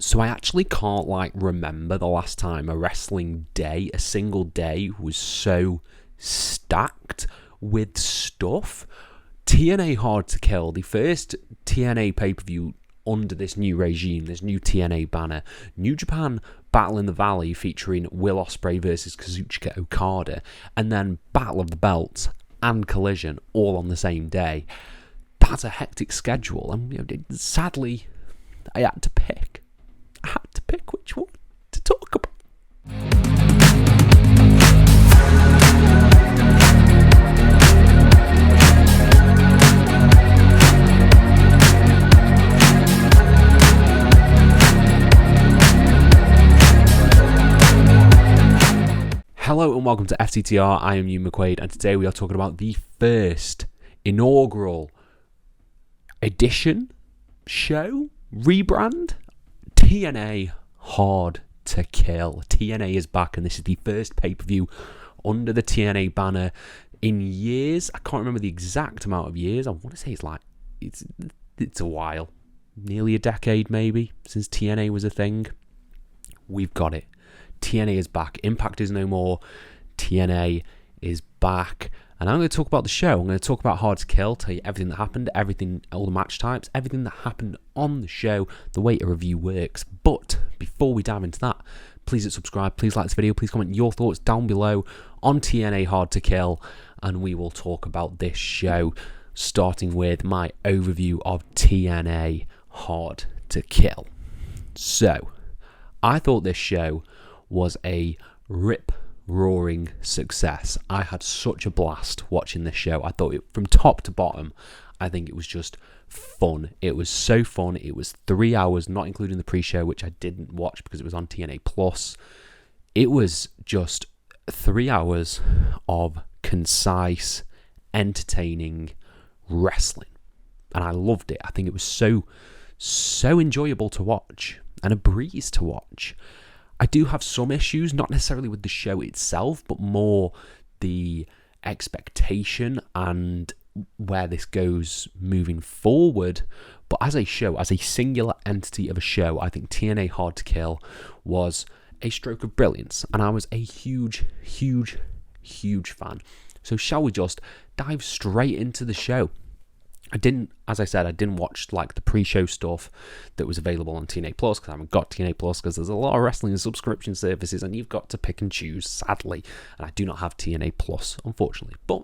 So I actually can't remember the last time a wrestling day, a single day, was so stacked with stuff. TNA Hard To Kill, the first TNA pay-per-view under this new regime, this new TNA banner. New Japan Battle in the Valley featuring Will Ospreay versus Kazuchika Okada, and then Battle of the Belts and Collision all on the same day. That's a hectic schedule, and sadly, I had to pick which one to talk about. Hello and welcome to FTTR. I am Hugh McQuaid, and today we are talking about the first inaugural edition, show, rebrand, TNA Hard To Kill. TNA is back, and this is the first pay-per-view under the TNA banner in years. I can't remember the exact amount of years. I want to say it's a while, nearly a decade maybe, since TNA was a thing. We've got it. TNA is back. Impact is no more. TNA is back. And I'm going to talk about the show. I'm going to talk about Hard To Kill, tell you everything that happened, all the match types, everything that happened on the show, the way a review works. But before we dive into that, please hit subscribe, please like this video, please comment your thoughts down below on TNA Hard To Kill, and we will talk about this show, starting with my overview of TNA Hard To Kill. So, I thought this show was a rip-roaring success. I had such a blast watching this show. I thought from top to bottom, I think it was just fun. It was so fun. It was 3 hours, not including the pre-show, which I didn't watch because it was on TNA Plus. It was just 3 hours of concise, entertaining wrestling. And I loved it. I think it was so enjoyable to watch and a breeze to watch. I do have some issues, not necessarily with the show itself, but more the expectation and where this goes moving forward. But as a show, as a singular entity of a show, I think TNA Hard To Kill was a stroke of brilliance, and I was a huge fan. So shall we just dive straight into the show? As I said, I didn't watch the pre-show stuff that was available on TNA Plus, because I haven't got TNA Plus, because there's a lot of wrestling subscription services and you've got to pick and choose, sadly. And I do not have TNA Plus, unfortunately. But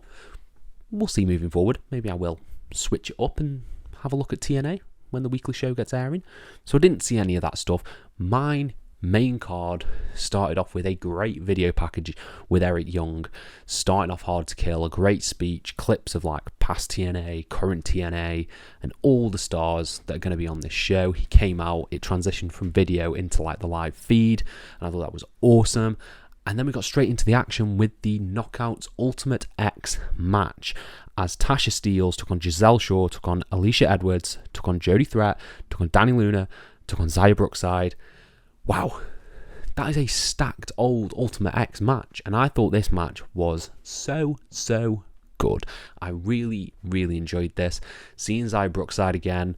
we'll see moving forward. Maybe I will switch it up and have a look at TNA when the weekly show gets airing. So I didn't see any of that stuff. Mine main card started off with a great video package with Eric Young, starting off Hard To Kill, a great speech, clips of past TNA, current TNA, and all the stars that are going to be on this show. He came out, it transitioned from video into the live feed, and I thought that was awesome. And then we got straight into the action with the Knockouts Ultimate X match, as Tasha Steelz took on Giselle Shaw, took on Alicia Edwards, took on Jody Threat, took on Dani Luna, took on Xia Brookside. Wow, that is a stacked old Ultimate X match, and I thought this match was so good. I really enjoyed this. Seeing Xia Brookside again,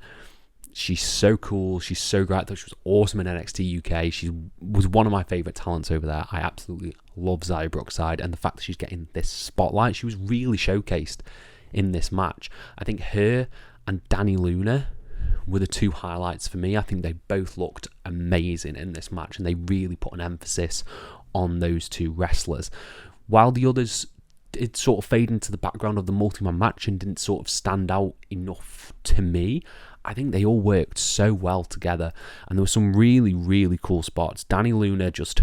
she's so cool, she's so great. I thought she was awesome in NXT UK. She was one of my favourite talents over there. I absolutely love Xia Brookside, and the fact that she's getting this spotlight, she was really showcased in this match. I think her and Dani Luna were the two highlights for me. I think they both looked amazing in this match, and they really put an emphasis on those two wrestlers. While the others did sort of fade into the background of the multi-man match and didn't sort of stand out enough to me, I think they all worked so well together, and there were some really cool spots. Dani Luna just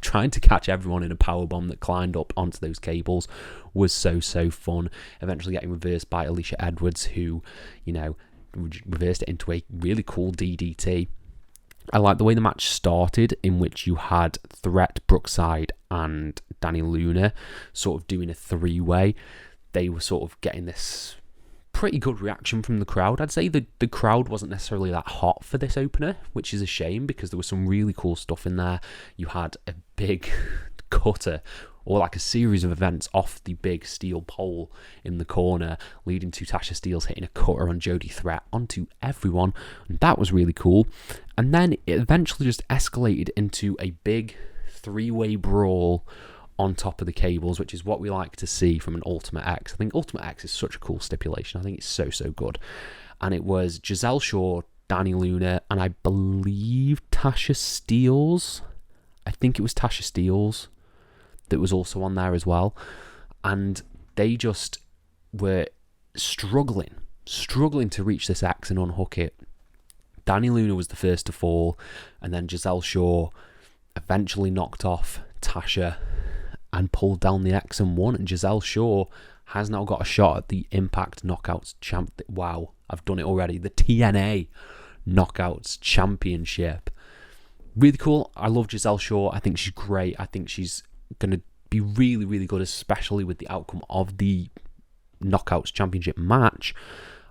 trying to catch everyone in a powerbomb that climbed up onto those cables was so fun. Eventually getting reversed by Alicia Edwards, who, reversed it into a really cool DDT. I like the way the match started, in which you had Threat, Brookside, and Dani Luna sort of doing a three-way. They were sort of getting this pretty good reaction from the crowd. I'd say the crowd wasn't necessarily that hot for this opener, which is a shame, because there was some really cool stuff in there. You had a big cutter or like a series of events off the big steel pole in the corner, leading to Tasha Steelz hitting a cutter on Jody Threat onto everyone. And that was really cool. And then it eventually just escalated into a big three-way brawl on top of the cables, which is what we like to see from an Ultimate X. I think Ultimate X is such a cool stipulation. I think it's so, so good. And it was Giselle Shaw, Dani Luna, and I believe Tasha Steelz. I think it was Tasha Steelz that was also on there as well. And they just were struggling to reach this X and unhook it. Dani Luna was the first to fall, and then Giselle Shaw eventually knocked off Tasha and pulled down the X and won. And Giselle Shaw has now got a shot at the Impact Knockouts champ. Wow, I've done it already. The TNA Knockouts Championship. Really cool. I love Giselle Shaw. I think she's great. I think she's going to be really, really good, especially with the outcome of the Knockouts Championship match.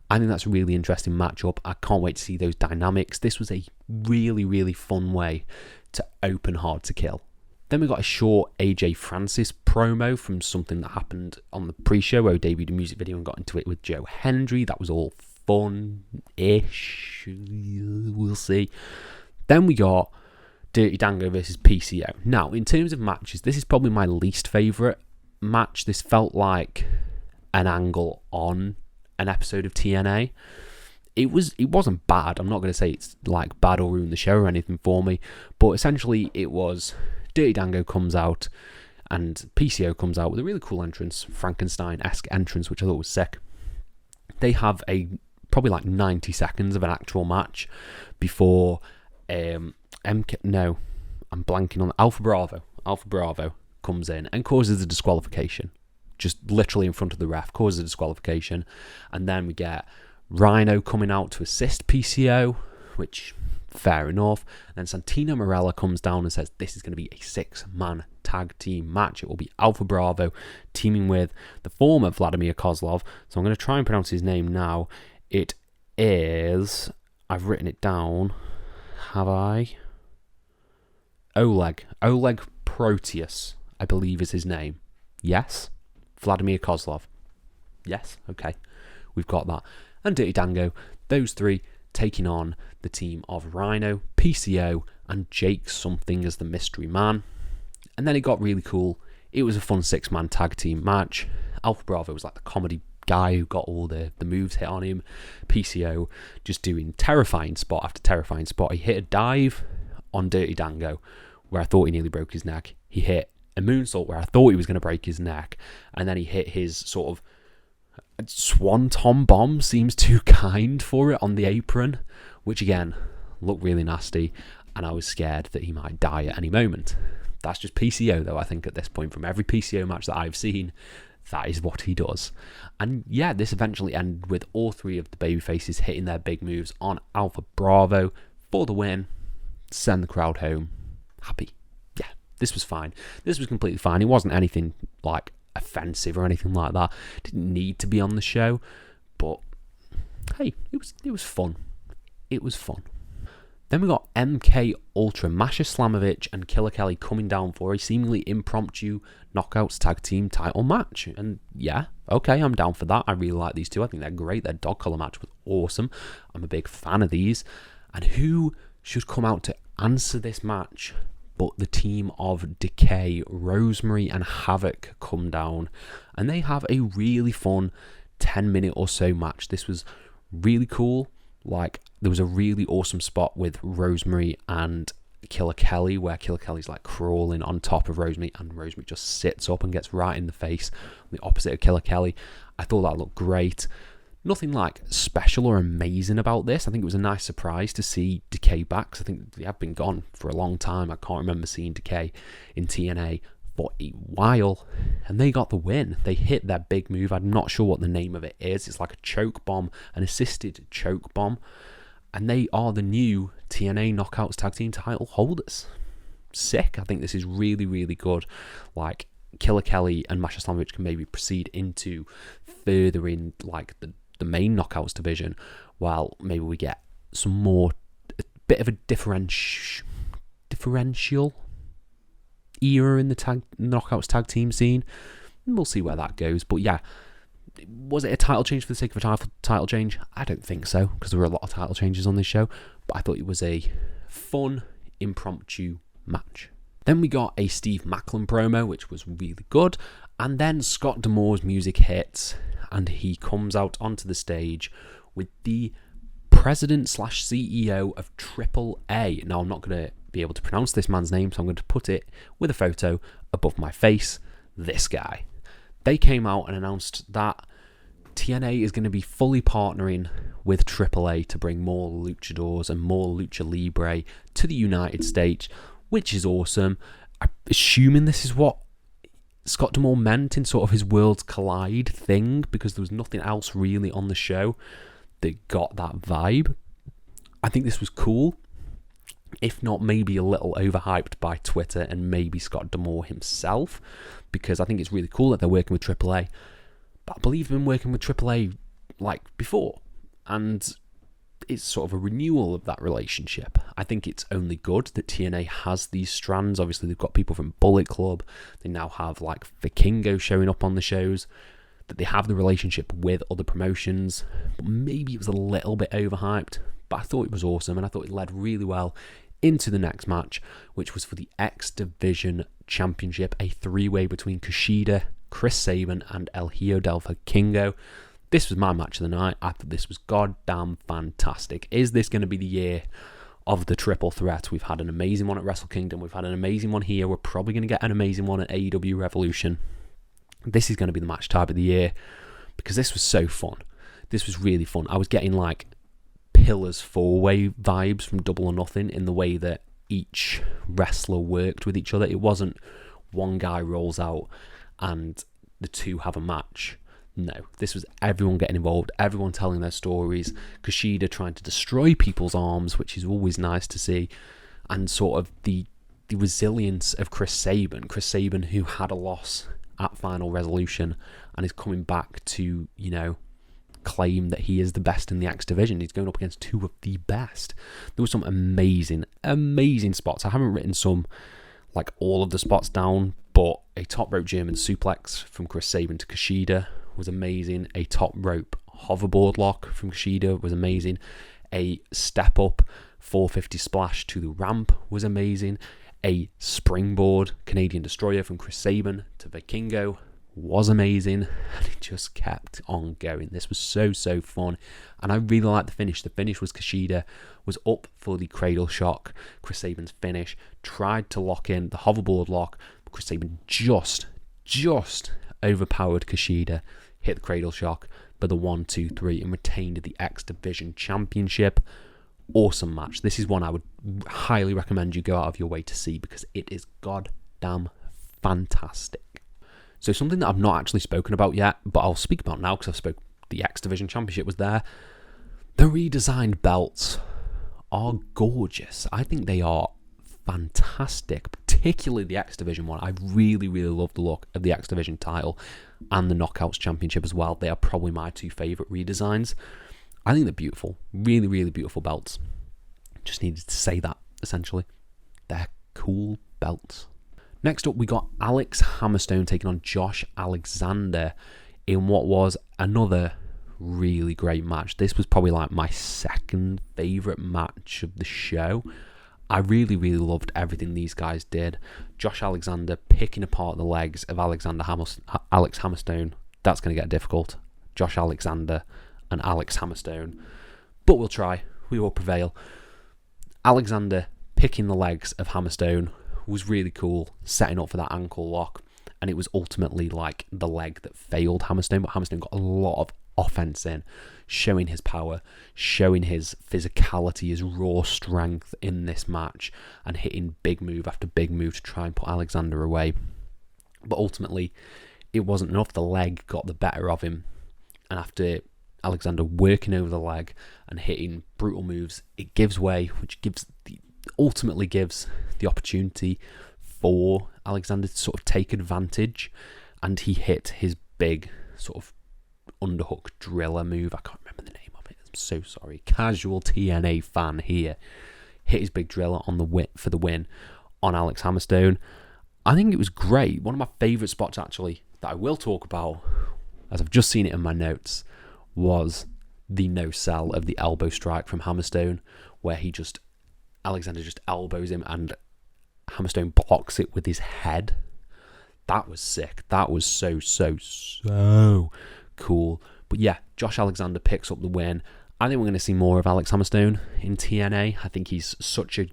I think that's a really interesting matchup. I can't wait to see those dynamics. This was a really, really fun way to open Hard to Kill. Then we got a short AJ Francis promo from something that happened on the pre-show where he debuted a music video and got into it with Joe Hendry. That was all fun-ish. We'll see. Then we got Dirty Dango versus PCO. Now, in terms of matches, this is probably my least favourite match. This felt like an angle on an episode of TNA. It wasn't bad. I'm not going to say it's like bad or ruin the show or anything for me, but essentially it was Dirty Dango comes out and PCO comes out with a really cool entrance, Frankenstein-esque entrance, which I thought was sick. They have probably like 90 seconds of an actual match before I'm blanking on Alpha Bravo. Alpha Bravo comes in and causes a disqualification. Just literally in front of the ref, causes a disqualification. And then we get Rhino coming out to assist PCO, which, fair enough. And then Santino Marella comes down and says this is going to be a 6-man tag team match. It will be Alpha Bravo teaming with the former Vladimir Kozlov. So I'm going to try and pronounce his name now. It is... I've written it down. Have I? Oleg Proteus, I believe is his name. Yes? Vladimir Kozlov. Yes? Okay. We've got that. And Dirty Dango, those three taking on the team of Rhino, PCO, and Jake something as the mystery man. And then it got really cool. It was a fun 6-man tag team match. Alpha Bravo was like the comedy guy who got all the moves hit on him. PCO just doing terrifying spot after terrifying spot. He hit a dive on Dirty Dango where I thought he nearly broke his neck. He hit a moonsault where I thought he was going to break his neck. And then he hit his sort of swanton bomb, seems too kind for it, on the apron, which again looked really nasty, and I was scared that he might die at any moment. That's just PCO though. I think at this point, from every PCO match that I've seen, that is what he does. And yeah, this eventually ended with all three of the babyfaces hitting their big moves on Alpha Bravo for the win, send the crowd home happy. Yeah, this was fine. This was completely fine. It wasn't anything like offensive or anything like that. Didn't need to be on the show, but hey, it was fun. It was fun. Then we got MK Ultra, Masha Slamovich and Killer Kelly coming down for a seemingly impromptu Knockouts tag team title match. And yeah, okay, I'm down for that. I really like these two. I think they're great. Their dog collar match was awesome. I'm a big fan of these. And who should come out to answer this match but the team of Decay? Rosemary and Havoc come down, and they have a really fun 10-minute or so match. This was really cool. Like, there was a really awesome spot with Rosemary and Killer Kelly where Killer Kelly's like crawling on top of Rosemary, and Rosemary just sits up and gets right in the face, the opposite of Killer Kelly. I thought that looked great. Nothing like special or amazing about this. I think it was a nice surprise to see Decay back, because I think they have been gone for a long time. I can't remember seeing Decay in TNA for a while, and they got the win. They hit their big move. I'm not sure what the name of it is. It's like a choke bomb, an assisted choke bomb, and they are the new TNA Knockouts tag team title holders. Sick. I think this is really, really good. Like, Killer Kelly and Masha Slamovich can maybe proceed into further in like the main Knockouts division, while maybe we get some more, a bit of a differential. era in the Knockouts tag team scene. We'll see where that goes. But yeah, was it a title change for the sake of a title change? I don't think so, because there were a lot of title changes on this show. But I thought it was a fun, impromptu match. Then we got a Steve Macklin promo, which was really good. And then Scott D'Amore's music hits, and he comes out onto the stage with the president/CEO of AAA. Now, I'm not going to be able to pronounce this man's name, so I'm going to put it with a photo above my face. This guy. They came out and announced that TNA is going to be fully partnering with AAA to bring more luchadors and more lucha libre to the United States, which is awesome. I'm assuming this is what Scott D'Amore meant in sort of his Worlds Collide thing, because there was nothing else really on the show that got that vibe. I think this was cool, if not maybe a little overhyped by Twitter and maybe Scott D'Amore himself, because I think it's really cool that they're working with AAA. But I believe they've been working with AAA like before, and it's sort of a renewal of that relationship. I think it's only good that TNA has these strands. Obviously, they've got people from Bullet Club. They now have like Vikingo showing up on the shows. That they have the relationship with other promotions. But maybe it was a little bit overhyped. But I thought it was awesome, and I thought it led really well into the next match, which was for the X Division Championship, a three-way between Kushida, Chris Sabin, and El Hijo del Vikingo. This was my match of the night. I thought this was goddamn fantastic. Is this going to be the year of the triple threat? We've had an amazing one at Wrestle Kingdom. We've had an amazing one here. We're probably going to get an amazing one at AEW Revolution. This is going to be the match type of the year, because this was so fun. This was really fun. I was getting like Pillars 4-way vibes from Double or Nothing in the way that each wrestler worked with each other. It wasn't one guy rolls out and the two have a match. No, this was everyone getting involved, everyone telling their stories, Kushida trying to destroy people's arms, which is always nice to see, and sort of the resilience of Chris Sabin, who had a loss at Final Resolution and is coming back to, claim that he is the best in the X Division. He's going up against two of the best. There were some amazing, amazing spots. I haven't written all of the spots down, but a top rope German suplex from Chris Sabin to Kushida was amazing. A top rope hoverboard lock from Kushida was amazing. A step up 450 splash to the ramp was amazing. A springboard Canadian Destroyer from Chris Sabin to Vikingo was amazing, and it just kept on going. This was so fun, and I really liked the finish. The finish was Kushida was up for the cradle shock. Chris Sabin's finish tried to lock in the hoverboard lock, but Chris Sabin just overpowered Kushida, hit the cradle shock for the 1-2-3, and retained the X Division Championship. Awesome match. This is one I would highly recommend you go out of your way to see, because it is goddamn fantastic. So something that I've not actually spoken about yet, but I'll speak about now because the X Division Championship was there. The redesigned belts are gorgeous. I think they are fantastic, particularly the X Division one. I really love the look of the X Division title and the Knockouts Championship as well. They are probably my two favourite redesigns. I think they're beautiful. Really beautiful belts. Just needed to say that, essentially. They're cool belts. Next up, we got Alex Hammerstone taking on Josh Alexander in what was another really great match. This was probably like my second favourite match of the show. I really loved everything these guys did. Josh Alexander picking apart the legs of Alex Hammerstone. That's going to get difficult. Josh Alexander and Alex Hammerstone. But we'll try. We will prevail. Alexander picking the legs of Hammerstone was really cool, setting up for that ankle lock, and it was ultimately like the leg that failed Hammerstone, but Hammerstone got a lot of offense in, showing his power, showing his physicality, his raw strength in this match, and hitting big move after big move to try and put Alexander away. But ultimately, it wasn't enough. The leg got the better of him, and after Alexander working over the leg and hitting brutal moves, it gives way, which ultimately gives the opportunity for Alexander to sort of take advantage, and he hit his big sort of underhook driller move. I can't remember the name of it. I'm so sorry. Casual TNA fan here. Hit his big driller on the for the win on Alex Hammerstone, I think it was great. One of my favourite spots, actually, that I will talk about, as I've just seen it in my notes, was the no-sell of the elbow strike from Hammerstone, where Alexander just elbows him and Hammerstone blocks it with his head. That was sick. That was so cool. But yeah, Josh Alexander picks up the win. I think we're going to see more of Alex Hammerstone in TNA. I think he's such a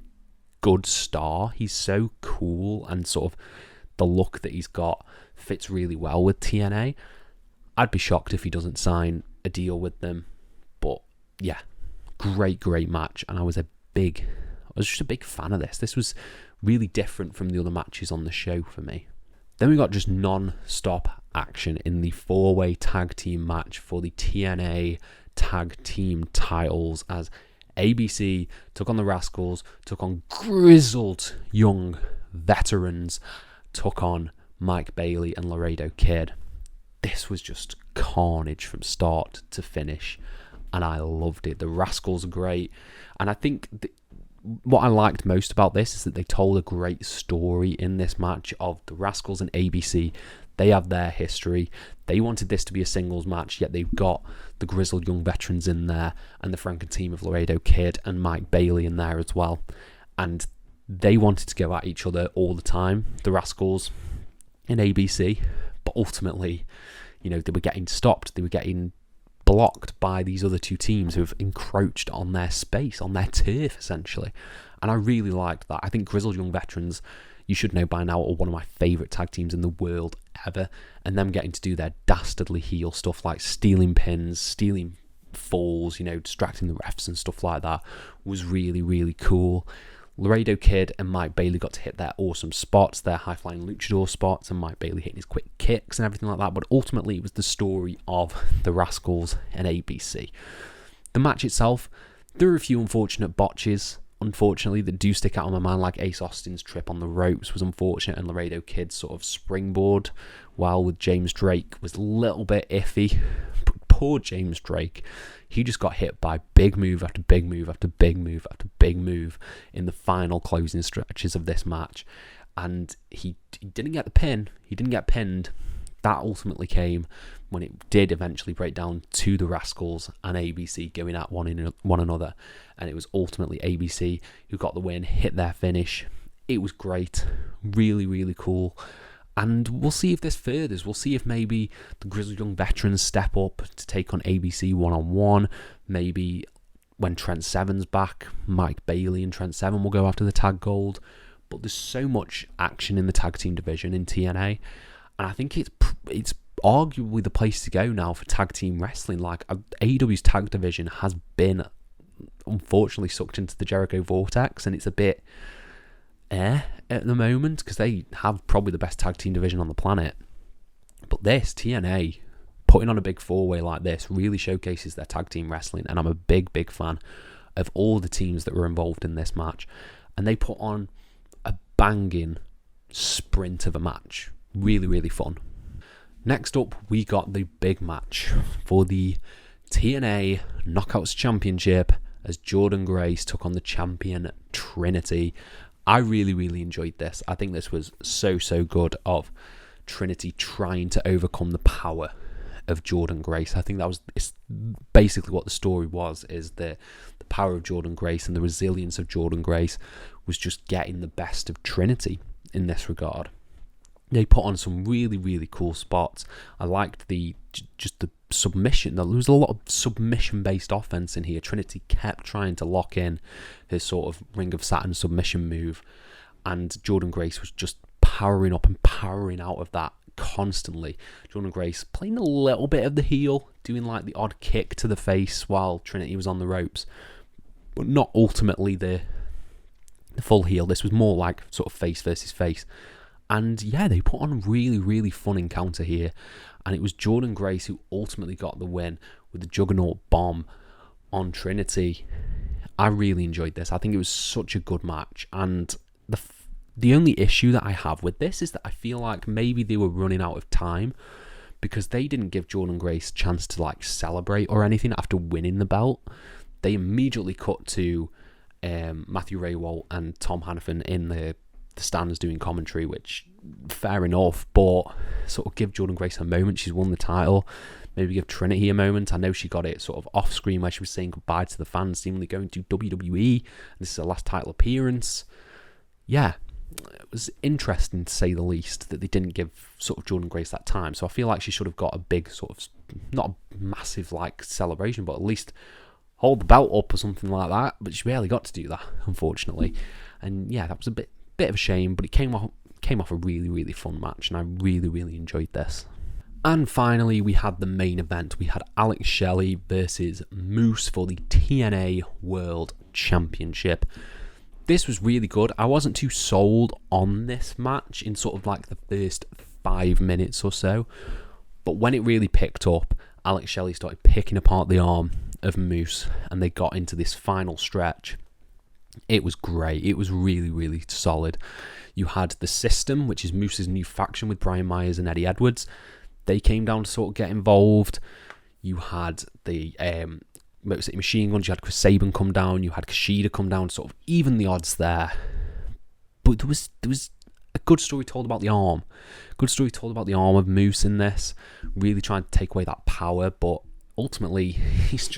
good star. He's so cool, and sort of the look that he's got fits really well with TNA. I'd be shocked if he doesn't sign a deal with them. But yeah, great match, and I was just a big fan of this. This was really different from the other matches on the show for me. Then we got just non-stop action in the 4-way tag team match for the TNA tag team titles, as ABC took on the Rascals, took on grizzled young veterans, took on Mike Bailey and Laredo Kid. This was just carnage from start to finish, and I loved it. The Rascals are great, and I think what I liked most about this is that they told a great story in this match of the Rascals and ABC. They have their history. They wanted this to be a singles match, yet they've got the grizzled young veterans in there and the Franken team of Laredo Kid and Mike Bailey in there as well. And they wanted to go at each other all the time, the Rascals and ABC. But ultimately, they were getting stopped. They were getting blocked by these other two teams who have encroached on their space, on their turf, essentially. And I really liked that. I think Grizzled Young Veterans, you should know by now, are one of my favourite tag teams in the world ever. And them getting to do their dastardly heel stuff like stealing pins, stealing falls, distracting the refs and stuff like that was really cool. Laredo Kid and Mike Bailey got to hit their awesome spots, their high-flying luchador spots, and Mike Bailey hitting his quick kicks and everything like that. But ultimately, it was the story of the Rascals and ABC. The match itself, there were a few unfortunate botches, unfortunately, that do stick out on my mind, like Ace Austin's trip on the ropes was unfortunate, and Laredo Kid's sort of springboard, while with James Drake, was a little bit iffy. But poor James Drake, he just got hit by big move after big move after big move after big move in the final closing stretches of this match. And he didn't get the pin. He didn't get pinned. That ultimately came when it did eventually break down to the Rascals and ABC going at one another. And it was ultimately ABC who got the win, hit their finish. It was great. Really cool. And we'll see if this furthers. We'll see if maybe the Grizzled Young Veterans step up to take on ABC one-on-one. Maybe when Trent Seven's back, Mike Bailey and Trent Seven will go after the tag gold. But there's so much action in the tag team division in TNA. And I think it's arguably the place to go now for tag team wrestling. Like, AEW's tag division has been, unfortunately, sucked into the Jericho vortex. And it's a bit at the moment, because they have probably the best tag team division on the planet. But this, TNA, putting on a big 4-way like this, really showcases their tag team wrestling, and I'm a big fan of all the teams that were involved in this match. And they put on a banging sprint of a match. Really fun. Next up, we got the big match for the TNA Knockouts Championship, as Jordan Grace took on the champion Trinity. I really enjoyed this. I think this was so good of Trinity trying to overcome the power of Jordan Grace. I think it's basically what the story was, is the power of Jordan Grace and the resilience of Jordan Grace was just getting the best of Trinity in this regard. They put on some really cool spots. I liked the submission. There was a lot of submission-based offense in here. Trinity kept trying to lock in his sort of Ring of Saturn submission move, and Jordan Grace was just powering up and powering out of that constantly. Jordan Grace playing a little bit of the heel, doing like the odd kick to the face while Trinity was on the ropes, but not ultimately the full heel. This was more like sort of face versus face. And yeah, they put on a really fun encounter here. And it was Jordan Grace who ultimately got the win with the Juggernaut Bomb on Trinity. I really enjoyed this. I think it was such a good match. And the only issue that I have with this is that I feel like maybe they were running out of time, because they didn't give Jordan Grace a chance to like celebrate or anything after winning the belt. They immediately cut to Matthew Raywalt and Tom Hannafin in the the stands doing commentary, which fair enough, but sort of give Jordynne Grace a moment. She's won the title. Maybe give Trinity a moment. I know she got it sort of off screen where she was saying goodbye to the fans, seemingly going to WWE. This is her last title appearance. Yeah, it was interesting to say the least that they didn't give sort of Jordynne Grace that time. So I feel like she should have got a big sort of, not a massive like celebration, but at least hold the belt up or something like that. But she barely got to do that, unfortunately. And yeah, that was a bit of a shame, but it came off a really, really fun match, and I really, really enjoyed this. And finally, we had the main event. We had Alex Shelley versus Moose for the TNA World Championship. This was really good. I wasn't too sold on this match in sort of like the first 5 minutes or so, but when it really picked up, Alex Shelley started picking apart the arm of Moose, and they got into this final stretch. It was great. It was really, really solid. You had the System, which is Moose's new faction with Brian Myers and Eddie Edwards. They came down to sort of get involved. You had the Motor City Machine Guns. You had Chris Sabin come down. You had Kushida come down. Sort of even the odds there. But there was a good story told about the arm. Good story told about the arm of Moose in this. Really trying to take away that power. But ultimately, he's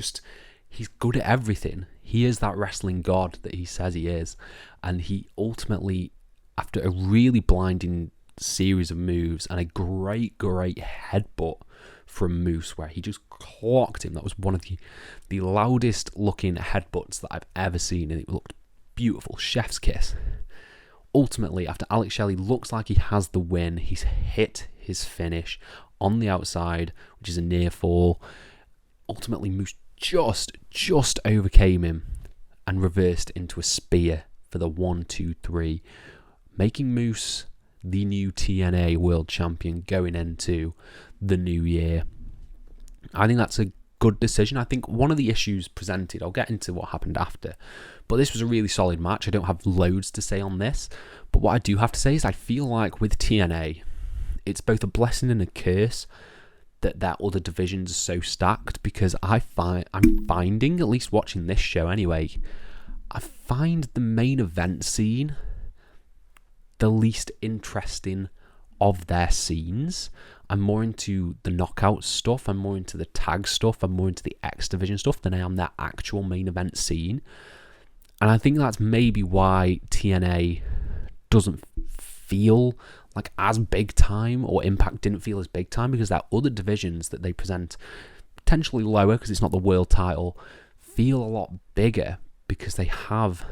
good at everything. He is that wrestling god that he says he is. And he ultimately, after a really blinding series of moves and a great headbutt from Moose where he just clocked him. That was one of the loudest looking headbutts that I've ever seen, and it looked beautiful. Chef's kiss. Ultimately, after Alex Shelley looks like he has the win, he's hit his finish on the outside, which is a near fall. Ultimately, Moose just overcame him and reversed into a spear for the 1-2-3, making Moose the new TNA World Champion going into the new year. I think that's a good decision. I think one of the issues presented, I'll get into what happened after, but this was a really solid match. I don't have loads to say on this, but what I do have to say is I feel like with TNA, it's both a blessing and a curse that their other divisions are so stacked, because I'm finding, at least watching this show anyway, I find the main event scene the least interesting of their scenes. I'm more into the knockout stuff, I'm more into the tag stuff, I'm more into the X Division stuff than I am their actual main event scene. And I think that's maybe why TNA doesn't feel like as big time, or Impact didn't feel as big time, because their other divisions that they present, potentially lower because it's not the world title, feel a lot bigger because they have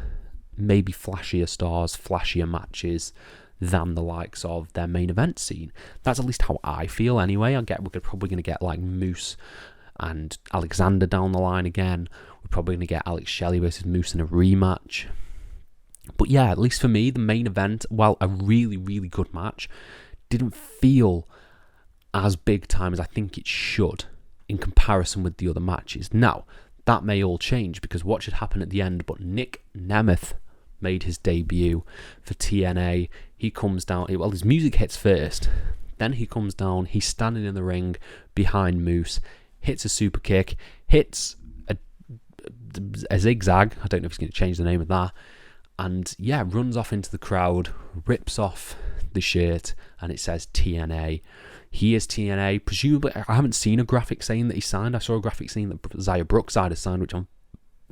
maybe flashier stars, flashier matches than the likes of their main event scene. That's at least how I feel anyway. We're probably going to get like Moose and Alexander down the line again. We're probably going to get Alex Shelley versus Moose in a rematch. But yeah, at least for me, the main event, while a really, really good match, didn't feel as big time as I think it should in comparison with the other matches. Now, that may all change, because what should happen at the end, but Nick Nemeth made his debut for TNA. He comes down, well, his music hits first, then he comes down, he's standing in the ring behind Moose, hits a super kick, hits a zigzag, I don't know if he's going to change the name of that, and yeah, runs off into the crowd, rips off the shirt, and it says TNA. He is TNA. Presumably, I haven't seen a graphic saying that he signed. I saw a graphic saying that Xia Brookside has signed, which I'm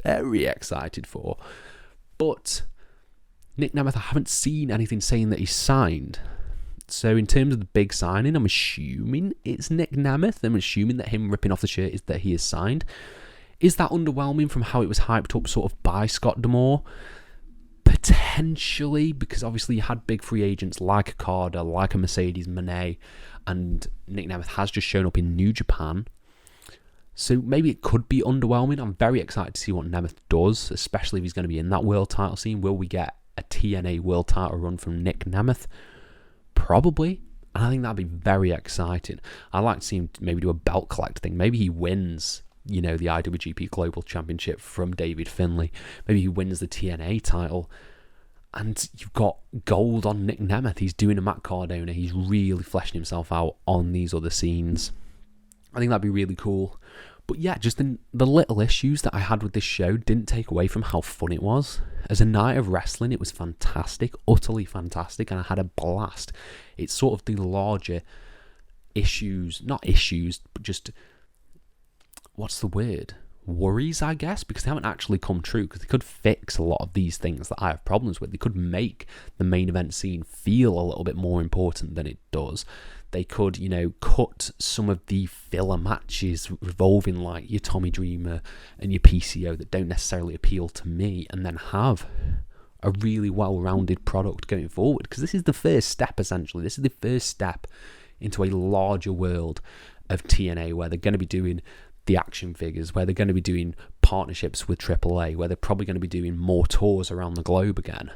very excited for. But Nick Nemeth, I haven't seen anything saying that he's signed. So in terms of the big signing, I'm assuming it's Nick Nemeth. I'm assuming that him ripping off the shirt is that he is signed. Is that underwhelming from how it was hyped up sort of by Scott D'Amore? Potentially, because obviously you had big free agents like Okada, like a Mercedes Moné, and Nick Nemeth has just shown up in New Japan. So maybe it could be underwhelming. I'm very excited to see what Nemeth does, especially if he's going to be in that world title scene. Will we get a TNA world title run from Nick Nemeth? Probably. And I think that'd be very exciting. I'd like to see him maybe do a belt collect thing. Maybe he wins, the IWGP Global Championship from David Finlay. Maybe he wins the TNA title. And you've got gold on Nick Nemeth. He's doing a Matt Cardona. He's really fleshing himself out on these other scenes. I think that'd be really cool. But yeah, just the little issues that I had with this show didn't take away from how fun it was. As a night of wrestling, it was fantastic, utterly fantastic, and I had a blast. It's sort of the larger issues, not issues, but just, what's the word? Worries, I guess, because they haven't actually come true, because they could fix a lot of these things that I have problems with. They could make the main event scene feel a little bit more important than it does. They could, cut some of the filler matches revolving like your Tommy Dreamer and your PCO that don't necessarily appeal to me, and then have a really well-rounded product going forward. Because this is the first step, essentially. This is the first step into a larger world of TNA, where they're going to be doing the action figures, where they're going to be doing partnerships with AAA, where they're probably going to be doing more tours around the globe again.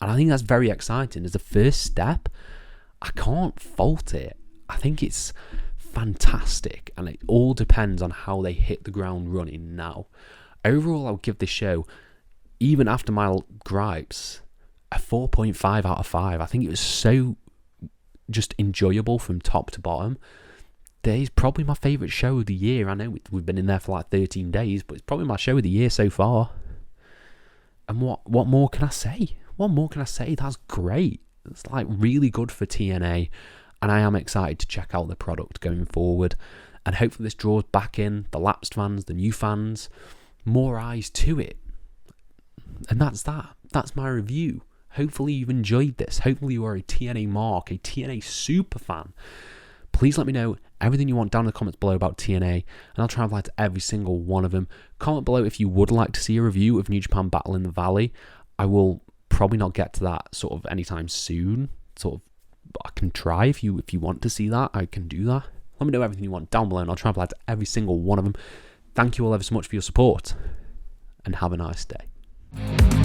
And I think that's very exciting. As a first step, I can't fault it. I think it's fantastic, and it all depends on how they hit the ground running now. Overall, I would give this show, even after my gripes, a 4.5 out of 5. I think it was so just enjoyable from top to bottom. It's probably my favourite show of the year. I know we've been in there for like 13 days, but it's probably my show of the year so far. And what more can I say? What more can I say? That's great. It's like really good for TNA, and I am excited to check out the product going forward. And hopefully this draws back in the lapsed fans, the new fans, more eyes to it. And that's that. That's my review. Hopefully you've enjoyed this. Hopefully you are a TNA mark, a TNA super fan. Please let me know everything you want down in the comments below about TNA, and I'll try and reply to every single one of them. Comment below if you would like to see a review of New Japan Battle in the Valley. I will probably not get to that sort of anytime soon. I can try if you want to see that. I can do that. Let me know everything you want down below, and I'll try and reply to every single one of them. Thank you all ever so much for your support, and have a nice day.